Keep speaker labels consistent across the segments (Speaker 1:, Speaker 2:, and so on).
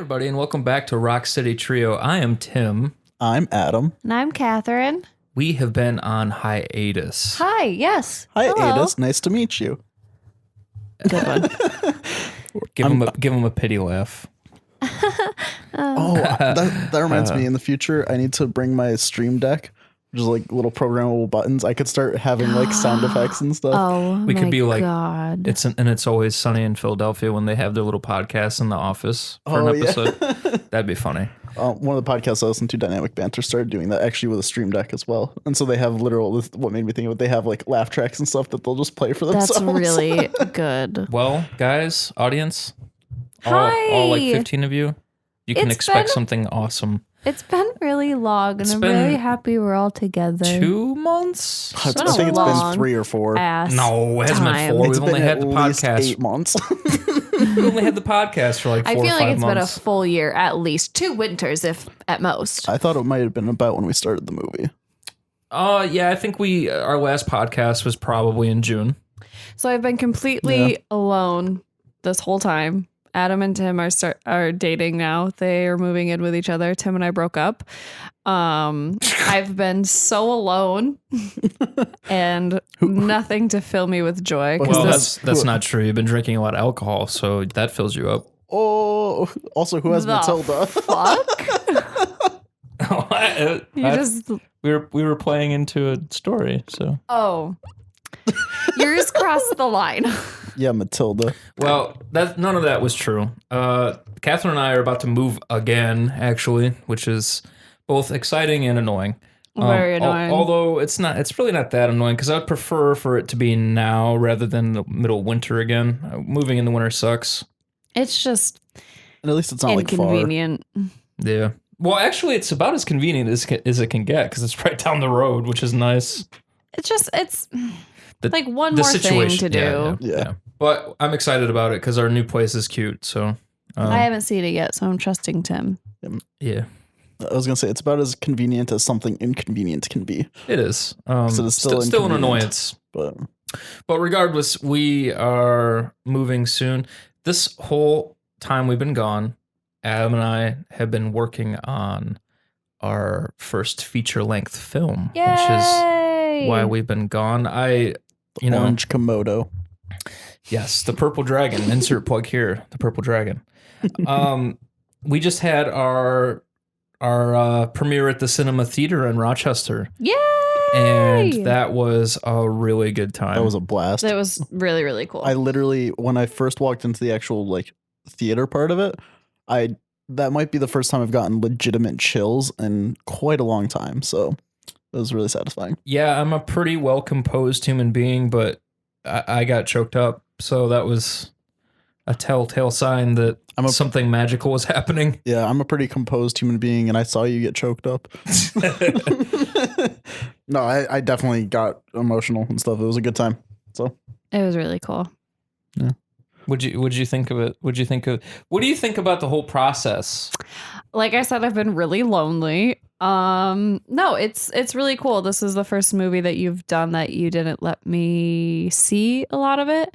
Speaker 1: everybody, and welcome back to Rock City Trio. I am Tim.
Speaker 2: I'm Adam.
Speaker 3: And I'm Catherine.
Speaker 1: We have been on hiatus.
Speaker 3: Hi, yes.
Speaker 2: Hiatus, nice to meet you.
Speaker 3: Good one.
Speaker 1: Give him a pity laugh.
Speaker 2: That reminds me, in the future, I need to bring my Stream Deck, which is like little programmable buttons. I could start having like sound effects and stuff.
Speaker 3: Oh,
Speaker 1: We
Speaker 3: my
Speaker 1: could be like,
Speaker 3: God.
Speaker 1: It's Always Sunny in Philadelphia when they have their little podcast in the office for an episode. That'd be funny.
Speaker 2: One of the podcasts I listen to, Dynamic Banter, started doing that actually with a Stream Deck as well. And so they have what made me think of it, they have like laugh tracks and stuff that they'll just play for themselves.
Speaker 3: That's really good.
Speaker 1: Well, guys, audience,
Speaker 3: Hi.
Speaker 1: all like 15 of you, you can expect something awesome.
Speaker 3: It's been really long, and I'm
Speaker 1: been
Speaker 3: really happy we're all together.
Speaker 1: 2 months?
Speaker 2: I think it's been 3 or 4.
Speaker 1: No, it hasn't been 4. We've only had the podcast.
Speaker 2: 8 months.
Speaker 1: We only had the podcast for like 4 or 5 months.
Speaker 3: I feel like it's been a full year, at least 2 winters, if at most.
Speaker 2: I thought it might have been about when we started the movie.
Speaker 1: Yeah, I think our last podcast was probably in June.
Speaker 3: So I've been completely alone this whole time. Adam and Tim are dating now. They are moving in with each other. Tim and I broke up. I've been so alone and nothing to fill me with joy.
Speaker 1: Well, that's not true. You've been drinking a lot of alcohol, so that fills you up.
Speaker 2: Oh, also, who has Matilda?
Speaker 1: We were playing into a story, so.
Speaker 3: Oh. Yours crossed the line.
Speaker 2: Yeah, Matilda.
Speaker 1: Well, none of that was true. Catherine and I are about to move again, actually, which is both exciting and annoying.
Speaker 3: Very annoying.
Speaker 1: Although it's really not that annoying because I would prefer for it to be now rather than the middle of winter again. Moving in the winter sucks.
Speaker 3: It's just
Speaker 2: and at least it's not
Speaker 3: inconvenient.
Speaker 2: Like far.
Speaker 1: Yeah. Well, actually, it's about as convenient as it can get because it's right down the road, which is nice.
Speaker 3: It's like one more thing to do.
Speaker 1: Yeah. But I'm excited about it because our new place is cute. So
Speaker 3: I haven't seen it yet, so I'm trusting Tim.
Speaker 1: Yeah.
Speaker 2: I was going to say, it's about as convenient as something inconvenient can be.
Speaker 1: It is.
Speaker 2: So it's still
Speaker 1: an annoyance. But regardless, we are moving soon. This whole time we've been gone, Adam and I have been working on our first feature-length film,
Speaker 3: Yay!
Speaker 1: Which is why we've been gone.
Speaker 2: Orange Komodo.
Speaker 1: Yes, the Purple Dragon. Insert plug here. The Purple Dragon. We just had our premiere at the Cinema Theater in Rochester.
Speaker 3: Yay!
Speaker 1: And that was a really good time.
Speaker 2: That was a blast.
Speaker 3: That was really, really cool.
Speaker 2: I literally, when I first walked into the actual like theater part of it, that might be the first time I've gotten legitimate chills in quite a long time. So it was really satisfying.
Speaker 1: Yeah, I'm a pretty well-composed human being, but I got choked up. So that was a telltale sign that something magical was happening.
Speaker 2: Yeah, I'm a pretty composed human being, and I saw you get choked up. No, I definitely got emotional and stuff. It was a good time. So
Speaker 3: it was really cool.
Speaker 2: Yeah.
Speaker 1: What'd you think of it? What do you think about the whole process?
Speaker 3: Like I said, I've been really lonely. No, it's really cool. This is the first movie that you've done that you didn't let me see a lot of it.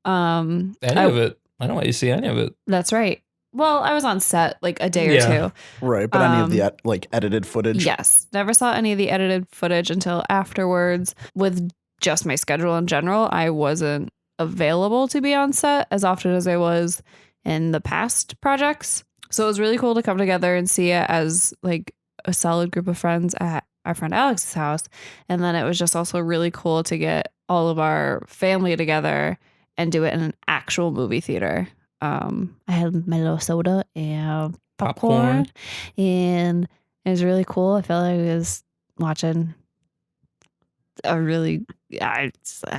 Speaker 1: Any of it. I don't let you see any of it.
Speaker 3: That's right. Well, I was on set like a day or two.
Speaker 2: Right, but any of the edited footage?
Speaker 3: Yes. Never saw any of the edited footage until afterwards. With just my schedule in general, I wasn't available to be on set as often as I was in the past projects. So it was really cool to come together and see it as like a solid group of friends at our friend Alex's house. And then it was just also really cool to get all of our family together and do it in an actual movie theater. I had my little soda and popcorn. And it was really cool. I felt like I was watching a really... it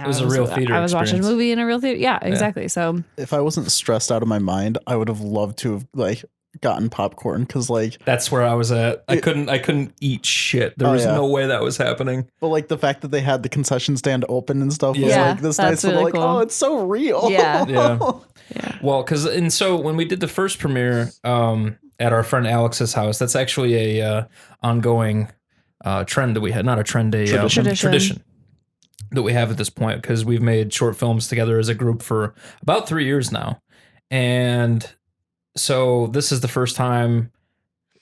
Speaker 1: was a real theater
Speaker 3: I was watching a movie in a real theater. Yeah, exactly.
Speaker 1: Yeah.
Speaker 3: So
Speaker 2: if I wasn't stressed out of my mind, I would have loved to have like gotten popcorn because like
Speaker 1: that's where I was at. I couldn't eat shit. There was no way that was happening.
Speaker 2: But like the fact that they had the concession stand open and stuff was like this nice
Speaker 3: really
Speaker 2: like,
Speaker 3: cool.
Speaker 2: oh, it's so real.
Speaker 3: Yeah.
Speaker 1: Yeah. Well, so when we did the first premiere at our friend Alex's house, that's actually a ongoing trend that we had. Not a trend, tradition that we have at this point, because we've made short films together as a group for about 3 years now. And so this is the first time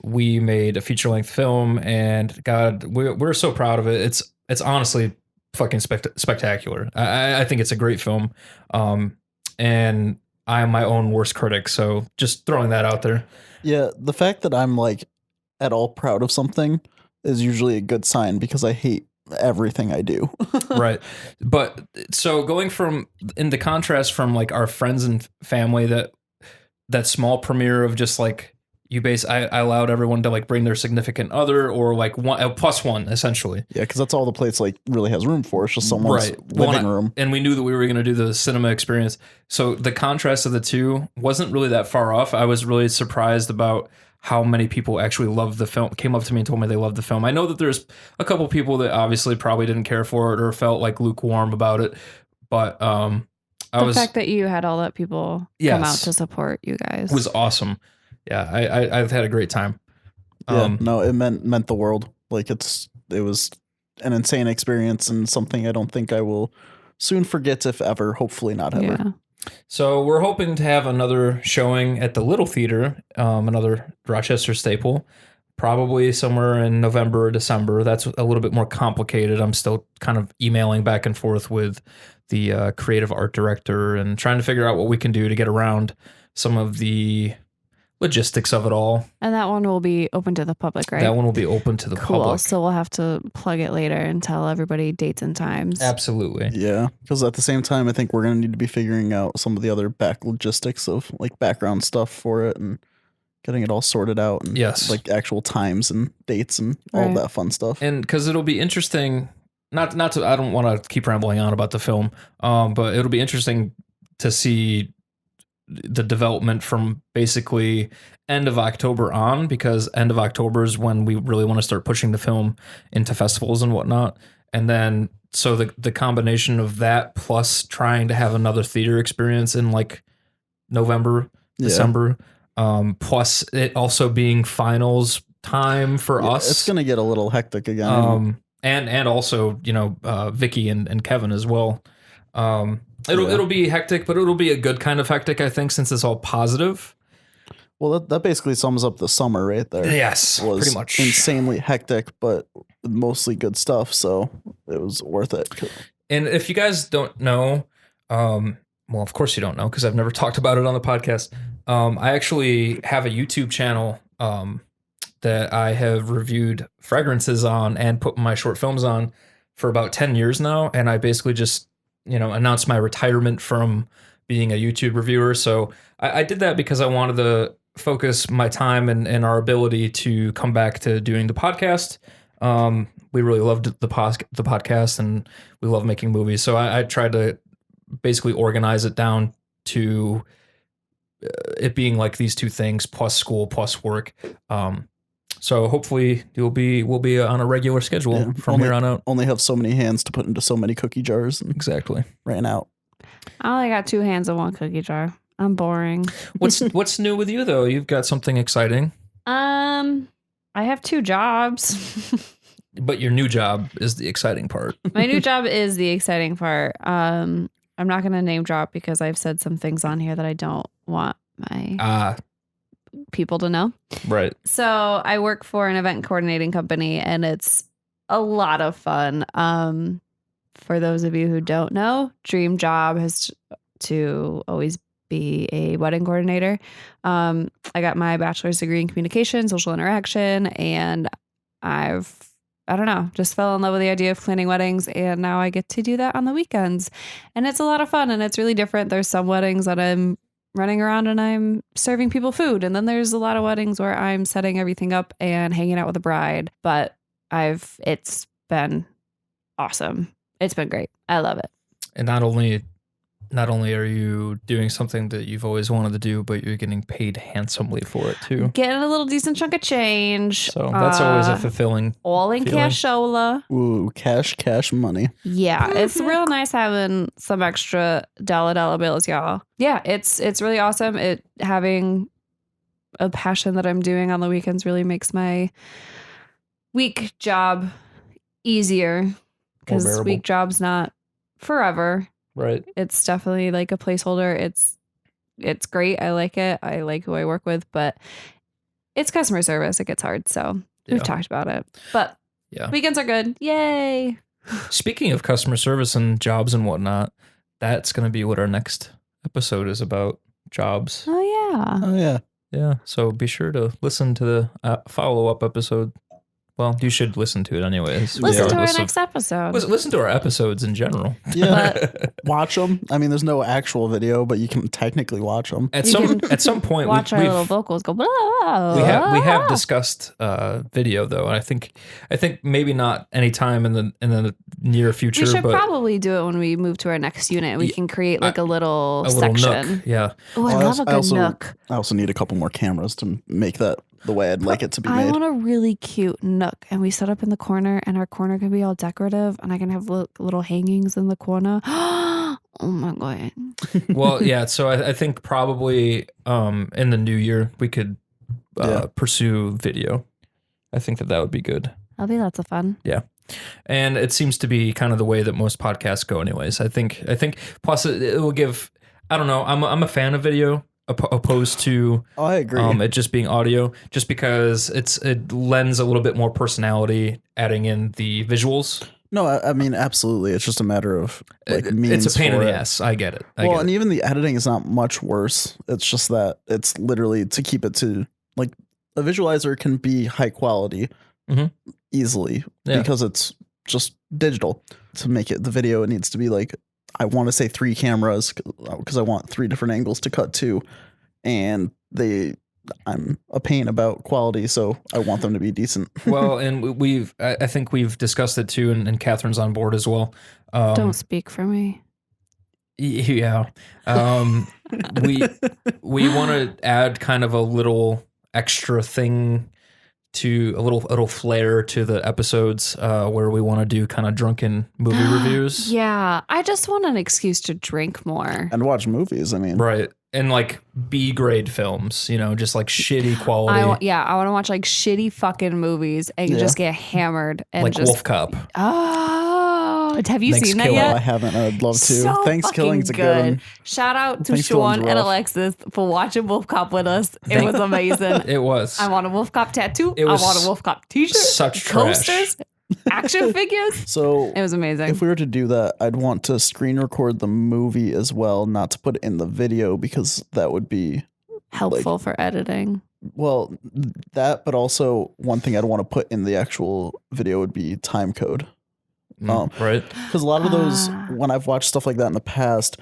Speaker 1: we made a feature length film, and God, we're so proud of it. It's honestly fucking spectacular. I think it's a great film, and I'm my own worst critic. So just throwing that out there.
Speaker 2: Yeah, the fact that I'm like at all proud of something is usually a good sign because I hate everything I do.
Speaker 1: Right. But so going from in the contrast from like our friends and family, that small premiere of just like I allowed everyone to like bring their significant other or like one plus one essentially.
Speaker 2: Yeah, because that's all the place like really has room for. It's just someone's living room.
Speaker 1: And we knew that we were going to do the cinema experience. So the contrast of the two wasn't really that far off. I was really surprised about how many people actually loved the film, came up to me and told me they loved the film. I know that there's a couple people that obviously probably didn't care for it or felt like lukewarm about it. But
Speaker 3: the fact that you had all that people come out to support you guys
Speaker 1: was awesome. Yeah, I've had a great time.
Speaker 2: Yeah, no, it meant the world. Like it was an insane experience and something I don't think I will soon forget, if ever. Hopefully not ever.
Speaker 3: Yeah.
Speaker 1: So we're hoping to have another showing at the Little Theater, another Rochester staple, probably somewhere in November or December. That's a little bit more complicated. I'm still kind of emailing back and forth with the creative art director and trying to figure out what we can do to get around some of the logistics of it all.
Speaker 3: And that one will be open to the public, right?
Speaker 1: That one will be open to the public.
Speaker 3: So we'll have to plug it later and tell everybody dates and times.
Speaker 1: Absolutely.
Speaker 2: Yeah, because at the same time, I think we're going to need to be figuring out some of the other back logistics of like background stuff for it and getting it all sorted out. And like actual times and dates and all that fun stuff.
Speaker 1: And because it'll be interesting, not to, I don't want to keep rambling on about the film, but it'll be interesting to see the development from basically end of October on, because end of October is when we really want to start pushing the film into festivals and whatnot. And then so the combination of that plus trying to have another theater experience in like November, December, plus it also being finals time for us.
Speaker 2: It's going to get a little hectic again.
Speaker 1: And also, you know, Vicky and Kevin as well. It'll be hectic, but it'll be a good kind of hectic, I think, since it's all positive.
Speaker 2: Well, that basically sums up the summer right there.
Speaker 1: Yes,
Speaker 2: was
Speaker 1: pretty much
Speaker 2: insanely hectic, but mostly good stuff. So it was worth it.
Speaker 1: And if you guys don't know, well, of course you don't know because I've never talked about it on the podcast. I actually have a YouTube channel that I have reviewed fragrances on and put my short films on for about 10 years now. And I basically just, you know, announced my retirement from being a YouTube reviewer. So I did that because I wanted to focus my time and our ability to come back to doing the podcast. We really loved the podcast and we love making movies. So I tried to basically organize it down to it being like these two things plus school plus work. So hopefully we'll be on a regular schedule from here on out.
Speaker 2: Only have so many hands to put into so many cookie jars. And
Speaker 1: exactly.
Speaker 2: Ran out.
Speaker 3: I only got 2 hands in 1 cookie jar. I'm boring.
Speaker 1: What's new with you though? You've got something exciting.
Speaker 3: I have 2 jobs.
Speaker 1: But your new job is the exciting part.
Speaker 3: My new job is the exciting part. I'm not going to name drop because I've said some things on here that I don't want my people to know.
Speaker 1: Right.
Speaker 3: So I work for an event coordinating company and it's a lot of fun. For those of you who don't know, dream job has to always be a wedding coordinator. I got my bachelor's degree in communication, social interaction, and I don't know, just fell in love with the idea of planning weddings. And now I get to do that on the weekends. And it's a lot of fun and it's really different. There's some weddings that I'm running around and I'm serving people food. And then there's a lot of weddings where I'm setting everything up and hanging out with the bride. But it's been awesome. It's been great. I love it.
Speaker 1: And not only are you doing something that you've always wanted to do, but you're getting paid handsomely for it too.
Speaker 3: Getting a little decent chunk of change.
Speaker 1: So that's always a fulfilling
Speaker 3: all in
Speaker 1: feeling.
Speaker 3: cashola.
Speaker 2: Ooh, cash money.
Speaker 3: Yeah, it's real nice having some extra dollar bills, y'all. Yeah, it's really awesome. Having a passion that I'm doing on the weekends really makes my week job easier because week job's not forever.
Speaker 1: Right.
Speaker 3: It's definitely like a placeholder. It's it's great. I like it. I like who I work with, but it's customer service. It gets hard. So we've talked about it, but weekends are good. Yay.
Speaker 1: Speaking of customer service and jobs and whatnot, that's going to be what our next episode is about. Jobs.
Speaker 3: Oh, yeah.
Speaker 1: Yeah. So be sure to listen to the follow-up episode. Well, you should listen to it anyways.
Speaker 3: Listen to our next episode.
Speaker 1: Listen to our episodes in general.
Speaker 2: Yeah. Watch them. I mean, there's no actual video, but you can technically watch them.
Speaker 1: At some point,
Speaker 3: watch our little vocals go. Blah, blah, blah.
Speaker 1: We have discussed video though, and I think maybe not anytime in the near future.
Speaker 3: We should
Speaker 1: but
Speaker 3: probably do it when we move to our next unit. We can create like a little section.
Speaker 1: Nook, yeah.
Speaker 3: Oh, I love a good nook.
Speaker 2: I also need a couple more cameras to make that the way I'd like it to be made.
Speaker 3: I want a really cute nook, and we set up in the corner, and our corner can be all decorative, and I can have little hangings in the corner. Oh my god!
Speaker 1: Well, yeah. So I think probably in the new year we could pursue video. I think that would be good.
Speaker 3: That'll be lots of fun.
Speaker 1: Yeah. And it seems to be kind of the way that most podcasts go anyways. I think plus it will give, I don't know, I'm a fan of video opposed to
Speaker 2: I agree.
Speaker 1: It just being audio, just because it lends a little bit more personality, adding in the visuals.
Speaker 2: No, I mean, absolutely. It's just a matter of like means.
Speaker 1: It's a pain in the ass. I get it.
Speaker 2: And even the editing is not much worse. It's just that it's literally to keep it to like a visualizer can be high quality easily because it's just digital. To make it the video, it needs to be like, I want to say 3 cameras because I want 3 different angles to cut to, and I'm a pain about quality, so I want them to be decent. Well,
Speaker 1: and I think we've discussed it too, and Catherine's on board as well.
Speaker 3: Don't speak for me.
Speaker 1: Yeah. We want to add kind of a little extra thing to a little flair to the episodes where we want to do kind of drunken movie reviews.
Speaker 3: Yeah, I just want an excuse to drink more
Speaker 2: and watch movies. I mean,
Speaker 1: right, and like B grade films, just like shitty quality.
Speaker 3: I want to watch like shitty fucking movies and just get hammered and
Speaker 1: like
Speaker 3: just
Speaker 1: Wolf Cop.
Speaker 3: Oh, have you seen that yet?
Speaker 2: I haven't. I'd love to.
Speaker 3: So
Speaker 2: Thanks, Killing's a good one.
Speaker 3: Shout out to Sean and Alexis for watching Wolf Cop with us. It was amazing.
Speaker 1: It was.
Speaker 3: I want a Wolf Cop tattoo. I want a Wolf Cop t-shirt.
Speaker 1: Such
Speaker 3: coasters, action figures.
Speaker 2: So
Speaker 3: it was amazing.
Speaker 2: If we were to do that, I'd want to screen record the movie as well, not to put it in the video because that would be
Speaker 3: helpful for editing.
Speaker 2: Well, that, but also one thing I'd want to put in the actual video would be time code.
Speaker 1: Right.
Speaker 2: Because a lot of those, when I've watched stuff like that in the past,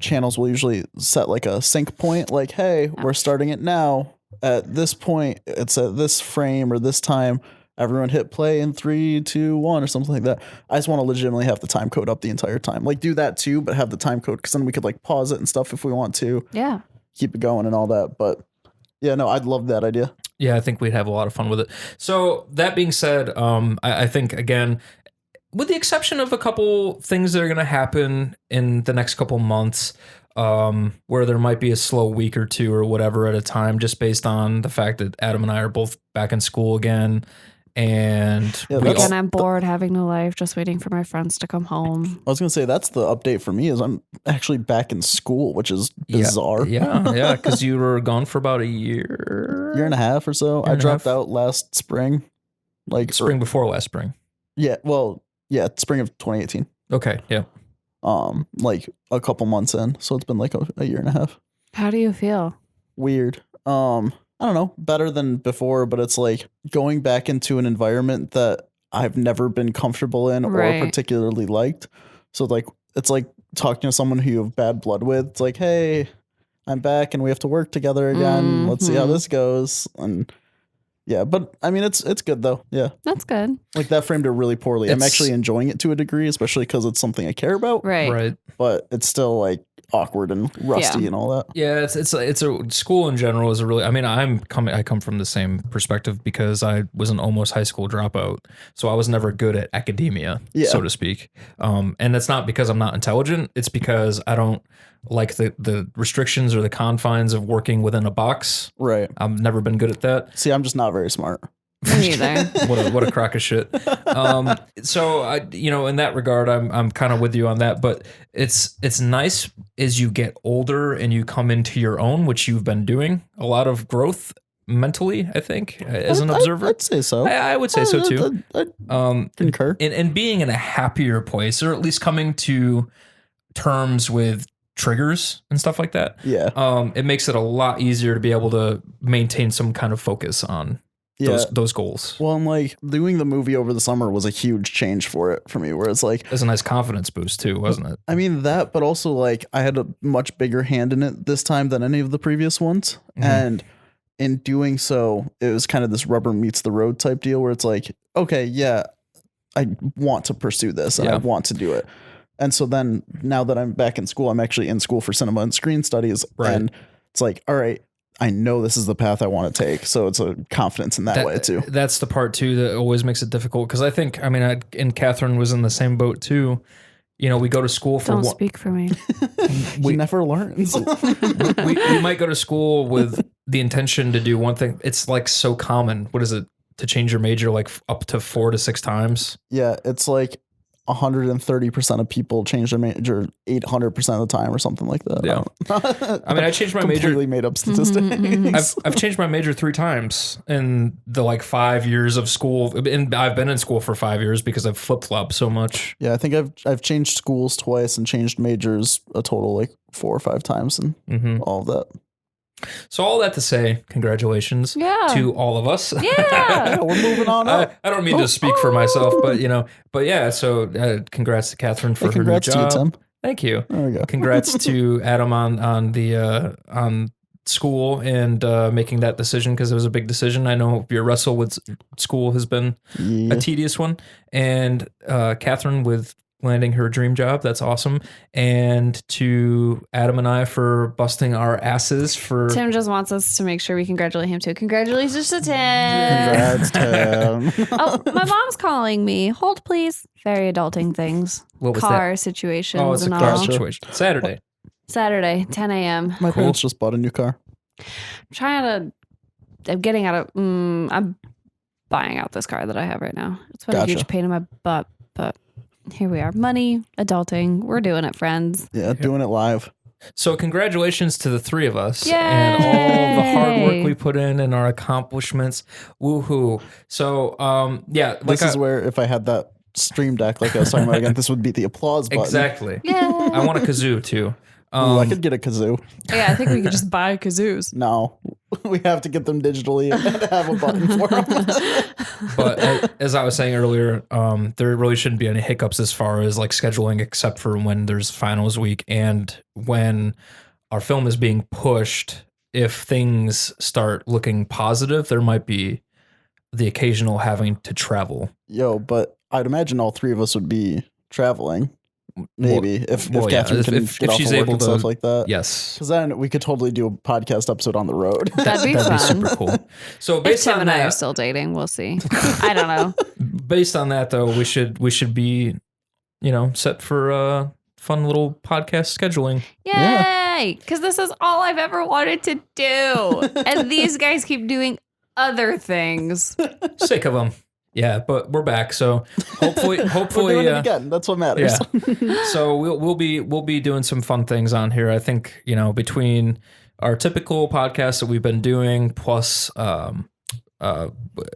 Speaker 2: channels will usually set like a sync point, like, hey, we're starting it now. At this point, it's at this frame or this time. Everyone hit play in 3, 2, 1 or something like that. I just want to legitimately have the time code up the entire time. Like do that too, but have the time code because then we could like pause it and stuff if we want to.
Speaker 3: Yeah.
Speaker 2: Keep it going and all that. But yeah, no, I'd love that idea.
Speaker 1: Yeah, I think we'd have a lot of fun with it. So that being said, I think again, with the exception of a couple things that are going to happen in the next couple months, where there might be a slow week or two or whatever at a time, just based on the fact that Adam and I are both back in school again. And
Speaker 3: again, I'm bored having no life, just waiting for my friends to come home.
Speaker 2: I was going to say, that's the update for me is I'm actually back in school, which is bizarre.
Speaker 1: Yeah. Because you were gone for about a year
Speaker 2: and a half or so. I dropped out last spring. Like
Speaker 1: spring before last spring.
Speaker 2: Yeah. Well, yeah. Spring of 2018.
Speaker 1: Okay. Yeah.
Speaker 2: Like a couple months in. So it's been like a year and a half.
Speaker 3: How do you feel?
Speaker 2: Weird. I don't know, better than before, but it's like going back into an environment that I've never been comfortable in or particularly liked. So like, it's like talking to someone who you have bad blood with. It's like, hey, I'm back and we have to work together again. Let's see how this goes. And yeah, but I mean, it's good though. Yeah.
Speaker 3: That's good.
Speaker 2: Like that framed it really poorly. I'm actually enjoying it to a degree, especially because it's something I care about.
Speaker 3: Right.
Speaker 2: But it's still like awkward and rusty and all that.
Speaker 1: Yeah, it's a school in general is a really, I mean, I come from the same perspective because I was an almost high school dropout. So I was never good at academia, so to speak. And that's not because I'm not intelligent. It's because I don't like the restrictions or the confines of working within a box.
Speaker 2: Right.
Speaker 1: I've never been good at that.
Speaker 2: See, I'm just not very smart.
Speaker 3: Me either.
Speaker 1: What a crock of shit. So I, in that regard, I'm kind of with you on that. But it's nice as you get older and you come into your own, which you've been doing, a lot of growth mentally, I think, as an observer.
Speaker 2: I'd say so.
Speaker 1: I would say so too.
Speaker 2: I concur.
Speaker 1: And being in a happier place, or at least coming to terms with triggers and stuff like that.
Speaker 2: Yeah.
Speaker 1: It makes it a lot easier to be able to maintain some kind of focus on those goals.
Speaker 2: Well, and like doing the movie over the summer was a huge change for me, where it's like,
Speaker 1: it was a nice confidence boost too, wasn't it?
Speaker 2: I mean that, but also like I had a much bigger hand in it this time than any of the previous ones. Mm-hmm. And in doing so, it was kind of this rubber meets the road type deal where it's like, okay, yeah, I want to pursue this and I want to do it. And so then now that I'm back in school, I'm actually in school for cinema and screen studies. Right. And it's like, all right, I know this is the path I want to take. So it's a confidence in that way too.
Speaker 1: That's the part too that always makes it difficult. Cause I think, and Catherine was in the same boat too. You know, we go to school for
Speaker 3: Don't speak for me.
Speaker 2: We never learns.
Speaker 1: we might go to school with the intention to do one thing. It's like so common. What is it? To change your major like up to 4 to 6 times?
Speaker 2: Yeah, it's like 130% of people change their major 800% of the time or something like that.
Speaker 1: Yeah. I changed my major.
Speaker 2: Completely made up statistics.
Speaker 1: I've changed my major 3 times in the like 5 years of school. And I've been in school for 5 years because I've flip-flopped so much.
Speaker 2: Yeah, I think I've changed schools twice and changed majors a total like 4 or 5 times and all of that.
Speaker 1: So all that to say, congratulations to all of us.
Speaker 3: Yeah,
Speaker 2: we're moving on up.
Speaker 1: I don't mean to speak for myself, but yeah. So congrats to Catherine for her new job.
Speaker 2: To you, Tim.
Speaker 1: Thank you.
Speaker 2: There we go.
Speaker 1: Congrats to Adam on school and making that decision, because it was a big decision. I know your wrestle with school has been a tedious one, and Catherine with landing her dream job. That's awesome. And to Adam and I for busting our asses for...
Speaker 3: Tim just wants us to make sure we congratulate him too. Congratulations to Tim.
Speaker 2: Congrats, Tim.
Speaker 3: Oh, my mom's calling me. Hold, please. Very adulting things.
Speaker 1: What was
Speaker 3: car
Speaker 1: that?
Speaker 3: situations.
Speaker 1: Oh, it's a car situation. Saturday, 10
Speaker 3: a.m.
Speaker 2: My parents just bought a new car.
Speaker 3: I'm buying out this car that I have right now. It's been a huge pain in my butt, but here we are. Money, adulting. We're doing it, friends.
Speaker 2: Yeah, doing it live.
Speaker 1: So congratulations to the 3 of us.
Speaker 3: Yay!
Speaker 1: And all the hard work we put in and our accomplishments. Woohoo. So,
Speaker 2: This is where if I had that stream deck like I was talking about again, this would be the applause button.
Speaker 1: Exactly.
Speaker 3: Yeah.
Speaker 1: I want a kazoo too.
Speaker 2: Ooh, I could get a kazoo.
Speaker 3: Yeah, I think we could just buy kazoos.
Speaker 2: No, we have to get them digitally and have a button for them.
Speaker 1: But as I was saying earlier, there really shouldn't be any hiccups as far as like scheduling, except for when there's finals week and when our film is being pushed. If things start looking positive, there might be the occasional having to travel.
Speaker 2: But I'd imagine all 3 of us would be traveling. Maybe if Catherine can get off
Speaker 1: she's
Speaker 2: of work
Speaker 1: able
Speaker 2: and
Speaker 1: to,
Speaker 2: stuff like that.
Speaker 1: Yes,
Speaker 2: because then we could totally do a podcast episode on the road.
Speaker 3: That'd be fun.
Speaker 1: Super cool. So based
Speaker 3: Tim
Speaker 1: on
Speaker 3: and
Speaker 1: that,
Speaker 3: I are still dating. We'll see. I don't know.
Speaker 1: Based on that, though, we should be, set for a fun little podcast scheduling.
Speaker 3: Yay! Because this is all I've ever wanted to do, and these guys keep doing other things.
Speaker 1: Sick of them. Yeah, but we're back, so hopefully,
Speaker 2: we're doing it again. That's what matters.
Speaker 1: Yeah. So we'll be doing some fun things on here. I think between our typical podcasts that we've been doing, plus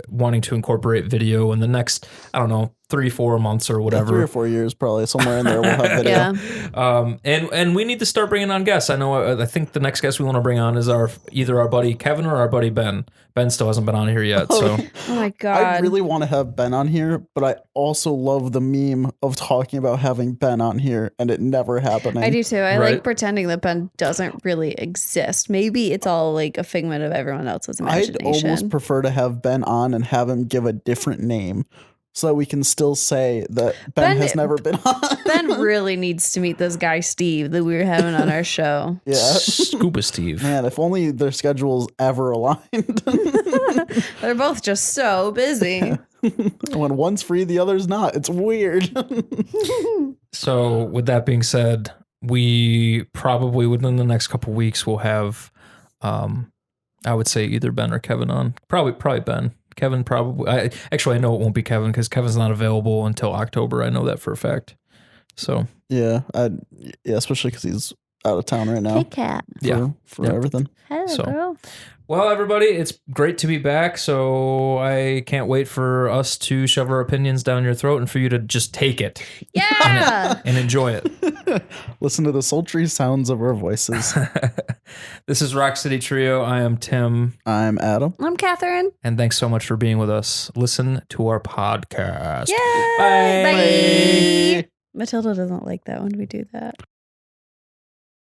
Speaker 1: wanting to incorporate video in the next 3-4 months or whatever,
Speaker 2: 3 or 4 years probably somewhere in there we'll have video.
Speaker 3: Yeah.
Speaker 1: And we need to start bringing on guests. I think the next guest we want to bring on is either our buddy Kevin or our buddy Ben. Ben still hasn't been on here yet. So
Speaker 3: oh my God,
Speaker 2: I really want to have Ben on here, but I also love the meme of talking about having Ben on here and it never happening.
Speaker 3: I do too. I like pretending that Ben doesn't really exist. Maybe it's all like a figment of everyone else's imagination.
Speaker 2: I'd almost prefer to have Ben on and have him give a different name, so we can still say that Ben has never been on.
Speaker 3: Ben really needs to meet this guy, Steve, that we were having on our show.
Speaker 2: Yeah.
Speaker 1: Scuba Steve.
Speaker 2: Man, if only their schedules ever aligned.
Speaker 3: They're both just so busy.
Speaker 2: When one's free, the other's not. It's weird.
Speaker 1: So with that being said, we probably within the next couple weeks will have, I would say either Ben or Kevin on. Probably Ben. Kevin probably. I know it won't be Kevin because Kevin's not available until October. I know that for a fact. So
Speaker 2: yeah, especially because he's out of town right now.
Speaker 3: Kit Kat.
Speaker 2: For everything.
Speaker 3: Hello, girl.
Speaker 1: Well, everybody, it's great to be back. So I can't wait for us to shove our opinions down your throat and for you to just take it.
Speaker 3: Yeah.
Speaker 1: And enjoy it.
Speaker 2: Listen to the sultry sounds of our voices.
Speaker 1: This is Rock City Trio. I am Tim.
Speaker 2: I'm Adam.
Speaker 3: I'm Catherine.
Speaker 1: And thanks so much for being with us. Listen to our podcast.
Speaker 3: Yay!
Speaker 1: Bye.
Speaker 3: Bye. Matilda doesn't like that when we do that.